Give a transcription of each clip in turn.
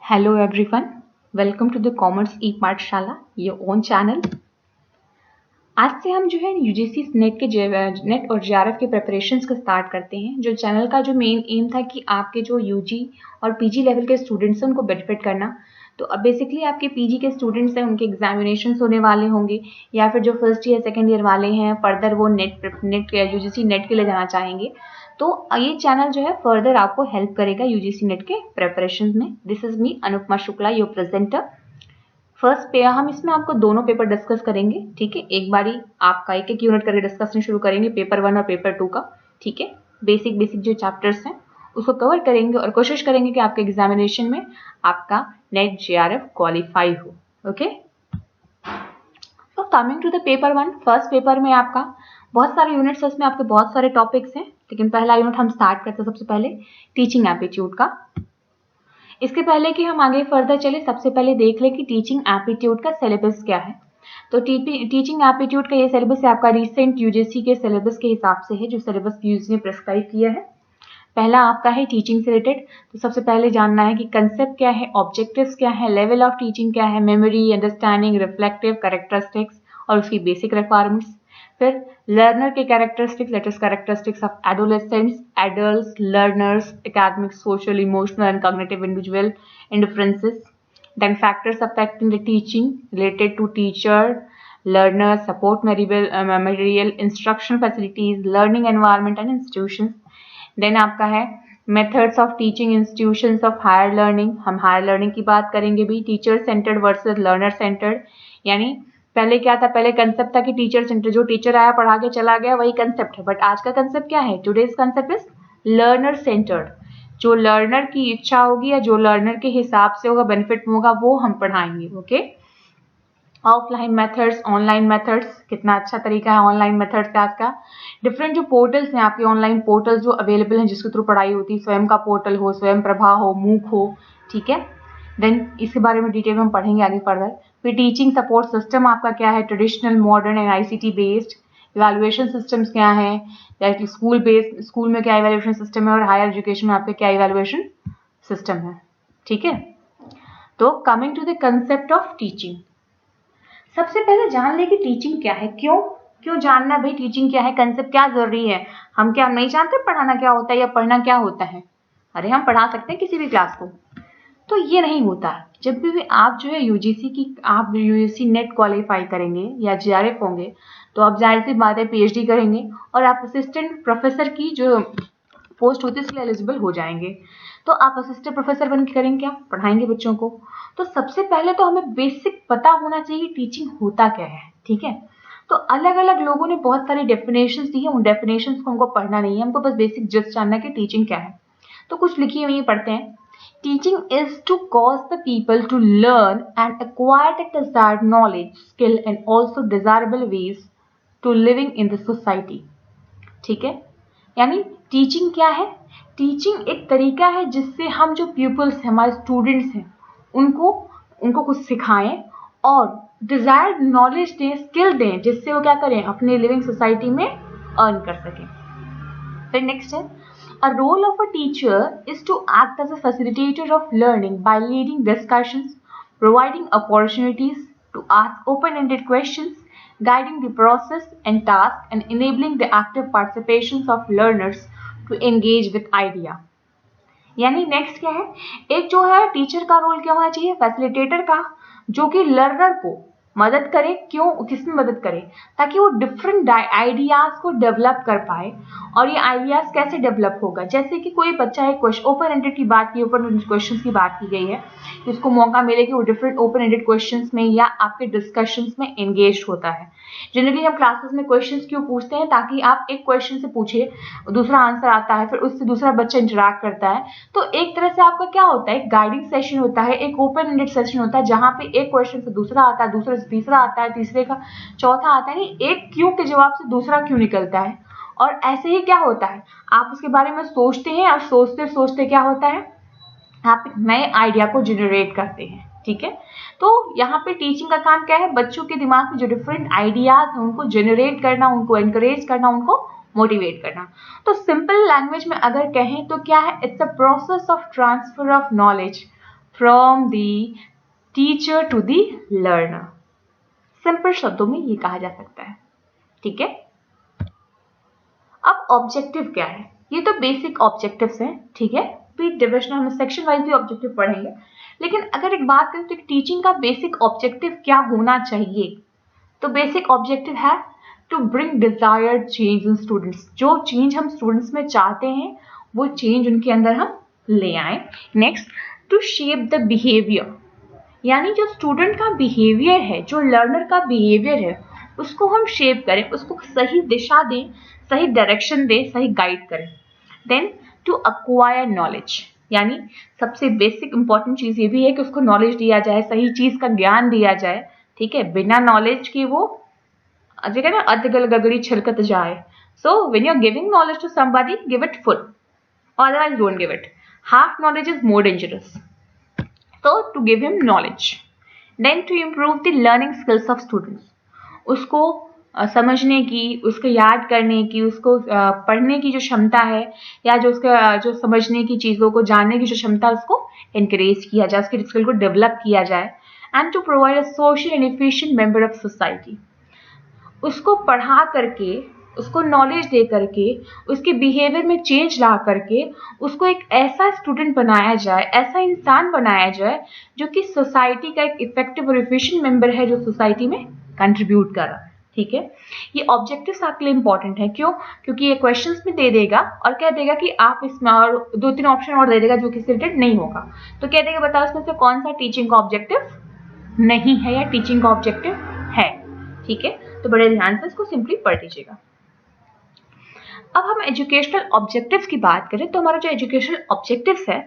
Hello everyone, welcome to the Commerce e-पाठशाला, your own channel. आज से हम जो है यूजीसी नेट के नेट और जेआरएफ के प्रिपरेशंस को स्टार्ट करते हैं। जो चैनल का जो मेन एम था कि आपके जो यूजी और पीजी लेवल के स्टूडेंट्स हैं उनको बेनिफिट करना। तो अब बेसिकली आपके पीजी के स्टूडेंट्स हैं, उनके एग्जामिनेशंस होने वाले होंगे, या फिर जो फर्स्ट ईयर सेकेंड ईयर वाले हैं फर्दर वो नेट यूजीसी नेट के लिए जाना चाहेंगे, तो ये चैनल जो है फर्दर आपको हेल्प करेगा यूजीसी नेट के प्रिपरेशन में। This is me Anupama Shukla, your presenter. First पे हम इसमें आपको दोनों पेपर डिस्कस करेंगे, ठीक है। एक बारी आपका एक यूनिट करके डिस्कशन शुरू करेंगे, पेपर 1 और पेपर 2 का, ठीक है। बेसिक जो चैप्टर्स हैं उसको कवर करेंगे और कोशिश करेंगे कि आपके एग्जामिनेशन में आपका नेट जेआरएफ क्वालिफाई हो, ओके। तो coming to the paper 1, first paper में आपका बहुत सारे यूनिट्स, इसमें आपके बहुत सारे टॉपिक्स हैं, लेकिन पहला यूनिट हम स्टार्ट करते हैं सबसे पहले टीचिंग एप्टीट्यूड का। इसके पहले कि हम आगे फर्दर चले, सबसे पहले देख ले कि टीचिंग एप्टीट्यूड का सिलेबस क्या है। तो टीचिंग एप्टीट्यूड का ये सिलेबस है आपका रिसेंट यूजीसी के सिलेबस के हिसाब से है, जो सिलेबस यूजीसी ने प्रिस्क्राइब किया है। पहला आपका है टीचिंग से रिलेटेड। तो सबसे पहले जानना है कि कंसेप्ट क्या है, ऑब्जेक्टिव्स क्या है, लेवल ऑफ टीचिंग क्या है, मेमोरी, अंडरस्टैंडिंग, रिफ्लेक्टिव, कैरेक्टरिस्टिक्स और उसकी बेसिक रिक्वायरमेंट्स। फिर लर्नर के characteristics, latest characteristics of adolescents, adults, learners, academic, social, emotional and cognitive individual differences. Then factors affecting the teaching related to teacher, learner, support material, instruction facilities, learning environment and institutions. Then आपका है methods of teaching institutions of higher learning. हम higher learning की बात करेंगे भी, teacher centered versus learner centered। यानी पहले क्या था, पहले कंसेप्ट था कि टीचर सेंटर, जो टीचर आया पढ़ा के चला गया वही कंसेप्ट है, बट आज का कंसेप्ट क्या है, today's concept is learner centred. जो लर्नर की इच्छा होगी या जो लर्नर के हिसाब से होगा, बेनिफिट होगा, वो हम पढ़ाएंगे, okay. Offline methods, online methods, कितना अच्छा तरीका है ऑनलाइन मेथड्स का। आज का डिफरेंट जो पोर्टल्स हैं आपके, ऑनलाइन पोर्टल्स जो अवेलेबल हैं जिसके थ्रू पढ़ाई होती है, स्वयं का पोर्टल हो, स्वयं प्रभा हो, मूक हो, ठीक है। देन इसके बारे में डिटेल में हम पढ़ेंगे आगे फर्दर। फिर टीचिंग सपोर्ट सिस्टम आपका क्या है, traditional, modern and ICT based. Evaluation systems क्या है, जैसे स्कूल बेस्ड, स्कूल में क्या इवैल्यूएशन सिस्टम है और हायर एजुकेशन में आपके क्या इवैल्यूएशन सिस्टम है, ठीक है। तो coming to the concept of teaching, सबसे पहले जान ले कि टीचिंग क्या है। क्यों जानना भाई टीचिंग क्या है, कंसेप्ट क्या जरूरी है। हम क्या नहीं जानते पढ़ाना क्या होता है या पढ़ना क्या होता है। अरे हम पढ़ा सकते हैं किसी भी क्लास को, तो ये नहीं होता। जब भी आप जो है आप यूजीसी नेट क्वालिफाई करेंगे या जेआरएफ होंगे, तो आप जाहिर सी बात है पीएचडी करेंगे और आप असिस्टेंट प्रोफेसर की जो पोस्ट होती है उसके लिए एलिजिबल हो जाएंगे। तो आप असिस्टेंट प्रोफेसर बन के करेंगे क्या, पढ़ाएंगे बच्चों को। तो सबसे पहले तो हमें बेसिक पता होना चाहिए टीचिंग होता क्या है, ठीक है। तो अलग अलग लोगों ने बहुत सारी डेफिनेशंस दी है, उन डेफिनेशंस को हमको पढ़ना नहीं है, हमको बस बेसिक जस्ट जानना है कि टीचिंग क्या है। तो कुछ लिखी हुई पढ़ते हैं। Teaching is to cause the people to learn and acquire the desired knowledge, skill and also desirable ways to living in the society. ठीक है, यानी टीचिंग क्या है, टीचिंग एक तरीका है जिससे हम जो पीपल्स हैं, हमारे स्टूडेंट्स हैं, उनको कुछ सिखाएं और डिजायर्ड नॉलेज दें, स्किल दें, जिससे वो क्या करें, अपने लिविंग सोसाइटी में अर्न कर सकें। फिर नेक्स्ट है, a role of a teacher is to act as a facilitator of learning by leading discussions, providing opportunities to ask open-ended questions, guiding the process and task, and enabling the active participations of learners to engage with idea. यानी next क्या है, एक जो है teacher का role क्या होना चाहिए, फैसिलिटेटर का, जो कि लर्नर को मदद करे। क्यों, किसमें मदद करे, ताकि वो डिफरेंट आइडियाज को डेवलप कर पाए। और ये आइडियाज कैसे डेवलप होगा, जैसे कि कोई बच्चा एक क्वेश्चन, ओपन एंडेड की बात की, ओपन एंडेड क्वेश्चंस की बात की गई है, कि उसको मौका मिले कि वो डिफरेंट ओपन एंडेड क्वेश्चंस में या आपके डिस्कशंस में एंगेज होता है। जनरली हम क्लासेस में क्वेश्चंस क्यों पूछते हैं, ताकि आप एक क्वेश्चन से पूछिए, दूसरा आंसर आता है, फिर उससे दूसरा बच्चा इंटरेक्ट करता है, तो एक तरह से आपका क्या होता है, एक गाइडिंग सेशन होता है, एक ओपन एंडेड सेशन होता है, जहाँ पे एक क्वेश्चन से दूसरा आता है, दूसरे से तीसरा आता है, तीसरे का चौथा आता है, एक क्यों के जवाब से दूसरा क्यों निकलता है। और ऐसे ही क्या होता है, आप उसके बारे में सोचते हैं और सोचते सोचते क्या होता है, आप एक नए आइडिया को जनरेट करते हैं, ठीक है। तो यहाँ पे टीचिंग का काम क्या है, बच्चों के दिमाग में जो डिफरेंट आइडियाज हैं उनको जनरेट करना, उनको एनकरेज करना, उनको मोटिवेट करना। तो सिंपल लैंग्वेज में अगर कहें तो क्या है, it's a process of transfer of knowledge from the teacher to the learner. Simple शब्दों में ये कहा जा सकता है। ठीक है, अब ऑब्जेक्टिव क्या है? ये तो बेसिक ऑब्जेक्टिव्स हैं। ठीक है, फिर डिविजनल हम सेक्शन वाइज भी ऑब्जेक्टिव पढ़ेंगे, लेकिन अगर एक बात करें तो टीचिंग का बेसिक ऑब्जेक्टिव क्या होना चाहिए, तो बेसिक ऑब्जेक्टिव है to bring desired change in students. जो चेंज हम स्टूडेंट्स में चाहते हैं वो चेंज उनके अंदर हम ले आए। Next, to shape the behaviour, यानी जो स्टूडेंट का बिहेवियर है, जो लर्नर का बिहेवियर है, उसको हम शेप करें, उसको सही दिशा दें, सही डायरेक्शन दें, सही गाइड करें। देन टू अक्वायर नॉलेज, यानी सबसे बेसिक इंपॉर्टेंट चीज ये भी है कि उसको नॉलेज दिया जाए, सही चीज का ज्ञान दिया जाए। ठीक है, बिना नॉलेज की वो अजय ना अधगल गगड़ी छिलकत जाए। So when you are giving knowledge to somebody, give it full, otherwise don't give it. Half knowledge is more dangerous. So to give him knowledge, then to improve the learning skills of students, उसको समझने की, उसको याद करने की, उसको पढ़ने की जो क्षमता है, या जो उसका जो समझने की चीज़ों को जानने की जो क्षमता है, उसको encourage किया जाए, उसके स्किल को डेवलप किया जाए। and to provide a social and efficient member of society, उसको पढ़ा करके, उसको नॉलेज दे करके, उसके बिहेवियर में चेंज ला करके उसको एक ऐसा स्टूडेंट बनाया जाए, ऐसा इंसान बनाया जाए जो कि सोसाइटी का एक इफेक्टिव और एफिशिएंट मेंबर है, जो सोसाइटी में कंट्रीब्यूट कर रहा है। ठीक है, ये ऑब्जेक्टिव्स आपके लिए इंपॉर्टेंट है। क्यों? क्योंकि ये क्वेश्चंस में दे देगा और कह देगा कि आप इसमें और 2-3 ऑप्शन और दे देगा जो कि रिलेटेड नहीं होगा, तो कह देगा बताओ इसमें से कौन सा टीचिंग का ऑब्जेक्टिव नहीं है या टीचिंग का ऑब्जेक्टिव है। ठीक है, तो बड़े ध्यान से इसको सिंपली पढ़ लीजिएगा। अब हम एजुकेशनल ऑब्जेक्टिव्स की बात करें तो हमारा जो एजुकेशनल ऑब्जेक्टिव्स है,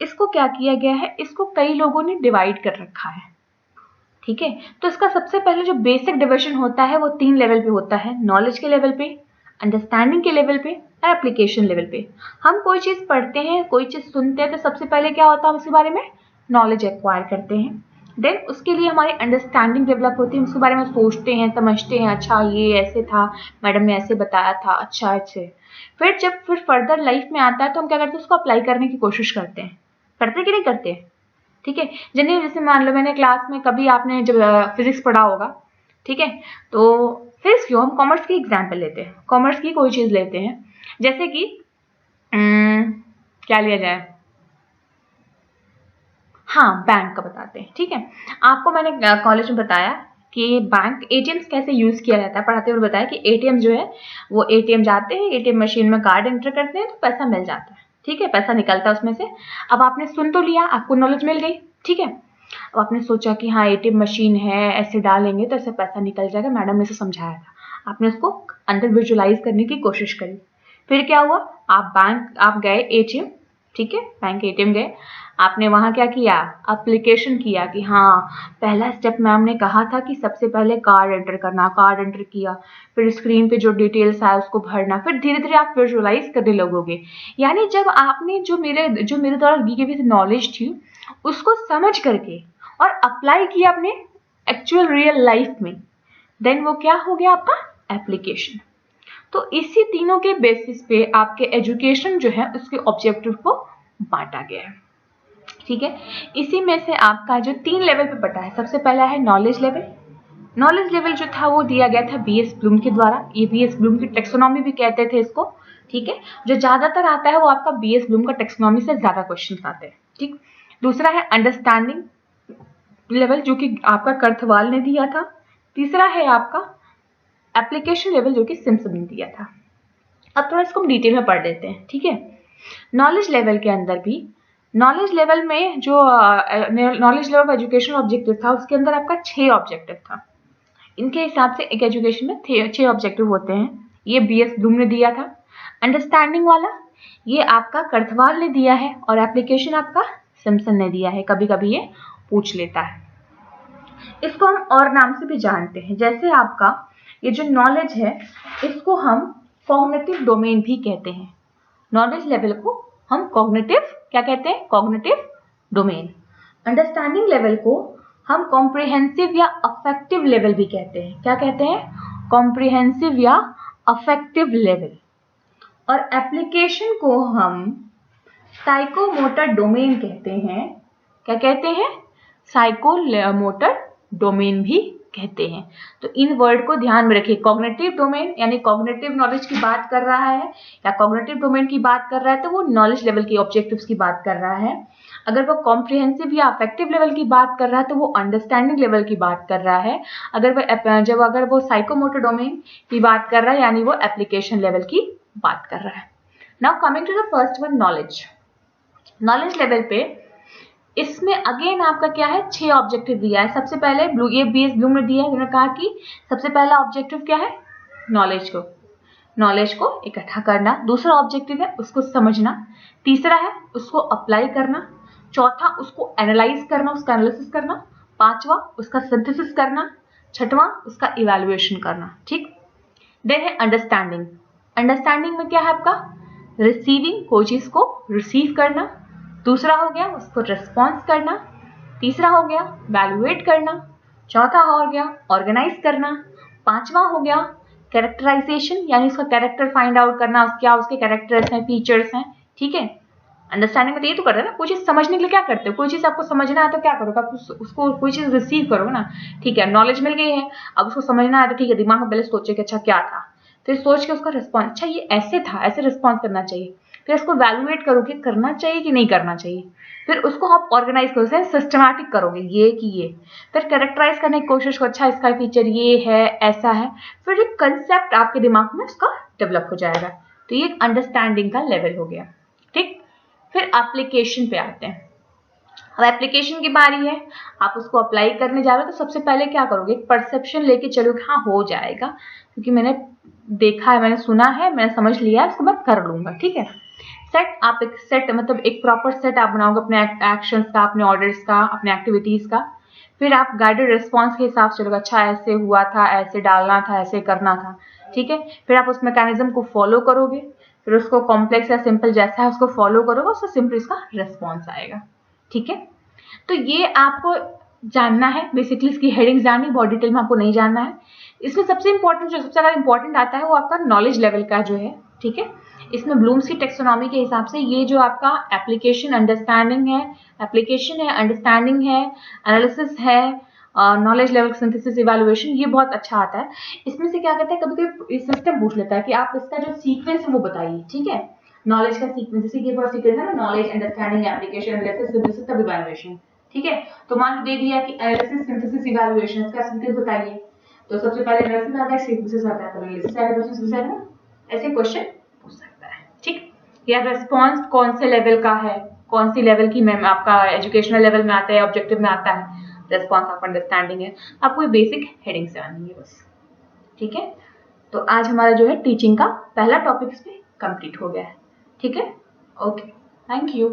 इसको क्या किया गया है, इसको कई लोगों ने डिवाइड कर रखा है। ठीक है, तो इसका सबसे पहले जो बेसिक डिवीजन होता है वो 3 लेवल पे होता है, नॉलेज के लेवल पे, अंडरस्टैंडिंग के लेवल पे और एप्लीकेशन लेवल पे। हम कोई चीज़ पढ़ते हैं, कोई चीज़ सुनते हैं, तो सबसे पहले क्या होता है, हम उसके बारे में नॉलेज एक्वायर करते हैं। देन उसके लिए हमारी अंडरस्टैंडिंग डेवलप होती है, उसके बारे में सोचते हैं, समझते हैं, अच्छा ये ऐसे था, मैडम ने ऐसे बताया था, अच्छा अच्छे। फिर जब फर्दर लाइफ में आता है तो हम क्या करते हैं, उसको अप्लाई करने की कोशिश करते हैं। करते कि नहीं करते? ठीक है, जनरली जैसे मान लो मैंने क्लास में कभी आपने जब फिजिक्स पढ़ा होगा, ठीक है, तो फिजिक्स क्यों, हम कॉमर्स की एग्जाम्पल लेते हैं, कॉमर्स की कोई चीज़ लेते हैं, जैसे कि क्या लिया जाए, हाँ बैंक का बताते हैं। ठीक है, आपको मैंने कॉलेज में बताया कि बैंक एटीएम कैसे यूज किया जाता है, पढ़ाते हुए बताया कि एटीएम जो है वो एटीएम जाते हैं, एटीएम मशीन में कार्ड एंटर करते हैं तो पैसा मिल जाता है। ठीक है, पैसा निकलता है उसमें से। अब आपने सुन तो लिया, आपको नॉलेज मिल गई। ठीक है, अब आपने सोचा कि हाँ एटीएम मशीन है, ऐसे डालेंगे तो ऐसे पैसा निकल जाएगा, मैडम ने इसे समझाया था, आपने उसको अंदर विजुअलाइज करने की कोशिश करी। फिर क्या हुआ, आप गए एटीएम, ठीक है, बैंक एटीएम गए, आपने वहाँ क्या किया, एप्लीकेशन किया कि हाँ पहला स्टेप मैम ने कहा था कि सबसे पहले कार्ड एंटर करना, कार्ड एंटर किया, फिर स्क्रीन पे जो डिटेल्स आया उसको भरना, फिर धीरे धीरे आप विजुअलाइज करने लगोगे। यानी जब आपने जो मेरे द्वारा दी गई नॉलेज थी उसको समझ करके और अप्लाई किया अपने एक्चुअल रियल लाइफ में, देन वो क्या हो गया आपका एप्लीकेशन। तो इसी तीनों के बेसिस पे आपके एजुकेशन जो है उसके ऑब्जेक्टिव को बांटा गया है। ठीक है, इसी में से आपका जो 3 लेवल पे बटा है, सबसे पहला है नॉलेज लेवल। नॉलेज लेवल जो था वो दिया गया था बीएस ब्लूम के द्वारा, ये बीएस ब्लूम की टेक्सोनॉमी भी कहते थे इसको। ठीक है, जो ज्यादातर आता है वो आपका बीएस ब्लूम का टेक्सोनॉमी से ज्यादा क्वेश्चन आते हैं। ठीक, दूसरा है अंडरस्टैंडिंग लेवल जो कि आपका कर्थवाल ने दिया था। तीसरा है आपका एप्लीकेशन लेवल जो कि सिम्पसन ने दिया था। अब थोड़ा इसको हम डिटेल में पढ़ लेते हैं। ठीक है, नॉलेज लेवल के अंदर भी, नॉलेज लेवल में जो नॉलेज लेवल एजुकेशन ऑब्जेक्टिव था उसके अंदर आपका 6 ऑब्जेक्टिव था। इनके हिसाब से एक एजुकेशन में 6 ऑब्जेक्टिव होते हैं, ये बीएस ब्लूम ने दिया था। अंडरस्टैंडिंग वाला ये आपका कर्थवाल ने दिया है और एप्लीकेशन आपका सिम्पसन ने दिया है, कभी कभी ये पूछ लेता है। इसको हम और नाम से भी जानते हैं, जैसे आपका ये जो नॉलेज है इसको हम कॉग्निटिव डोमेन भी कहते हैं। नॉलेज लेवल को हम कॉग्निटिव क्या कहते हैं, कॉग्निटिव डोमेन। अंडरस्टैंडिंग लेवल को हम कॉम्प्रिहेंसिव या अफेक्टिव लेवल भी कहते हैं। क्या कहते हैं, कॉम्प्रिहेंसिव या अफेक्टिव लेवल। और एप्लीकेशन को हम साइकोमोटर डोमेन कहते हैं। क्या कहते हैं? साइकोमोटर डोमेन भी कहते हैं। तो इन वर्ड को ध्यान में रखिए। कॉग्निटिव डोमेन यानी कॉग्निटिव नॉलेज की बात कर रहा है या कॉग्निटिव डोमेन की बात कर रहा है तो वो नॉलेज लेवल की ऑब्जेक्टिव्स की बात कर रहा है। अगर वो कॉम्प्रिहेंसिव या अफेक्टिव लेवल की बात कर रहा है तो वो अंडरस्टैंडिंग लेवल की बात कर रहा है। अगर वो साइकोमोटर डोमेन की बात कर रहा है यानी वो एप्लीकेशन लेवल की बात कर रहा है। Now coming to the first one, knowledge. Knowledge level पे इसमें अगेन आपका क्या है? 6 ऑब्जेक्टिव दिया है। सबसे पहले ये बीएस ब्लूम ने दिया है, उन्होंने कहा कि सबसे पहला ऑब्जेक्टिव क्या है? नॉलेज को इकट्ठा करना। दूसरा ऑब्जेक्टिव है उसको समझना। तीसरा है उसको अप्लाई करना। चौथा उसको एनालाइज करना, उसका एनालिसिस करना। पांचवा उसका सिंथेसिस करना। छठवां उसका इवैल्यूएशन करना। ठीक। देन है अंडरस्टैंडिंग। अंडरस्टैंडिंग में क्या है आपका? रिसीविंग, कोई चीज को रिसीव करना। दूसरा हो गया उसको रिस्पॉन्स करना। तीसरा हो गया वैल्यूएट करना। चौथा हो गया ऑर्गेनाइज करना। पांचवा हो गया कैरेक्टराइजेशन यानी उसका कैरेक्टर फाइंड आउट करना, क्या उसके कैरेक्टर्स हैं, फीचर्स हैं। ठीक है। अंडरस्टैंडिंग में तो ये तो करते हैं ना, कोई चीज समझने के लिए क्या करते हो? कोई चीज आपको समझना है तो क्या करोगे? आप उसको कोई चीज रिसीव करोगे ना। ठीक है, नॉलेज मिल गई है, अब उसको समझना है तो ठीक है, दिमाग में पहले सोचे कि अच्छा क्या था, फिर सोच के उसका रिस्पॉन्स, अच्छा ये ऐसे था, ऐसे रिस्पॉन्स करना चाहिए। फिर उसको वैल्यूएट करोगे करना चाहिए कि नहीं करना चाहिए। फिर उसको आप ऑर्गेनाइज करोगे, सिस्टमैटिक करोगे ये कि ये। फिर कैरेक्टराइज करने की कोशिश करो, अच्छा इसका फीचर ये है, ऐसा है। फिर एक कंसेप्ट आपके दिमाग में उसका डेवलप हो जाएगा। तो ये एक अंडरस्टैंडिंग का लेवल हो गया। ठीक। फिर एप्लीकेशन पे आते हैं। अब एप्लीकेशन की बारी है, आप उसको अप्लाई करने जा रहे हो तो सबसे पहले क्या करोगे? परसेप्शन लेके चलोगे, हाँ हो जाएगा क्योंकि मैंने देखा है, मैंने सुना है, मैंने समझ लिया है, उसके बाद कर लूंगा। ठीक है। सेट, आप एक सेट मतलब एक प्रॉपर सेट आप बनाओगे अपने एक्शंस का, अपने ऑर्डर्स का, अपने एक्टिविटीज का। फिर आप गाइडेड रिस्पॉन्स के हिसाब से चलोगे, अच्छा ऐसे हुआ था, ऐसे डालना था, ऐसे करना था। ठीक है। फिर आप उस मैकेनिज्म को फॉलो करोगे, फिर उसको कॉम्प्लेक्स या सिंपल जैसा है उसको फॉलो करोगे, उससे सिंपल इसका रिस्पॉन्स आएगा। ठीक है। तो ये आपको जानना है, बेसिकली इसकी हेडिंग जाननी, बहुत डिटेल में आपको नहीं जानना है। इसमें सबसे इंपॉर्टेंट, जो सबसे ज्यादा इंपॉर्टेंट आता है वो आपका नॉलेज लेवल का जो है। ठीक है। इसमें ब्लूम्स की टेक्सोनॉमी के हिसाब से ये जो आपका एप्लीकेशन अंडरस्टैंडिंग है, एप्लीकेशन है, अंडरस्टैंडिंग है, एनालिसिस है, नॉलेज लेवल सिंथेसिस, इवैल्यूएशन, ये बहुत अच्छा आता है। इसमें से क्या कहते हैं, कभी कभी सिस्टम पूछ लेता है कि आप इसका जो सीक्वेंस है वो बताइए। ठीक है। नॉलेज का सीक्वेंस, जैसे ये पूरा सीक्वेंस है ना, knowledge, understanding, application, analysis, synthesis, तब इवैल्यूएशन। ठीक है। तो मान लो दे दिया कि एनालिसिस, सिंथेसिस, इवैल्यूएशन, इसका सीक्वेंस बताइए। तो सबसे पहले एनालिसिस आता है, सिंथेसिस आता है, एनालिसिस आएगा, तो सिंथेसिस आएगा। ऐसे क्वेश्चन पूछ सकता है। ठीक। या रिस्पॉन्स कौन से लेवल का है, कौन सी लेवल की मैम आपका एजुकेशनल लेवल में आता है, ऑब्जेक्टिव में आता है, रिस्पॉन्स ऑफ अंडरस्टैंडिंग है। आपको ये बेसिक हेडिंग से आनी है बस। ठीक है। तो आज हमारा जो है टीचिंग का पहला टॉपिक इस पे कंप्लीट हो गया है। ठीक है। Okay, thank you.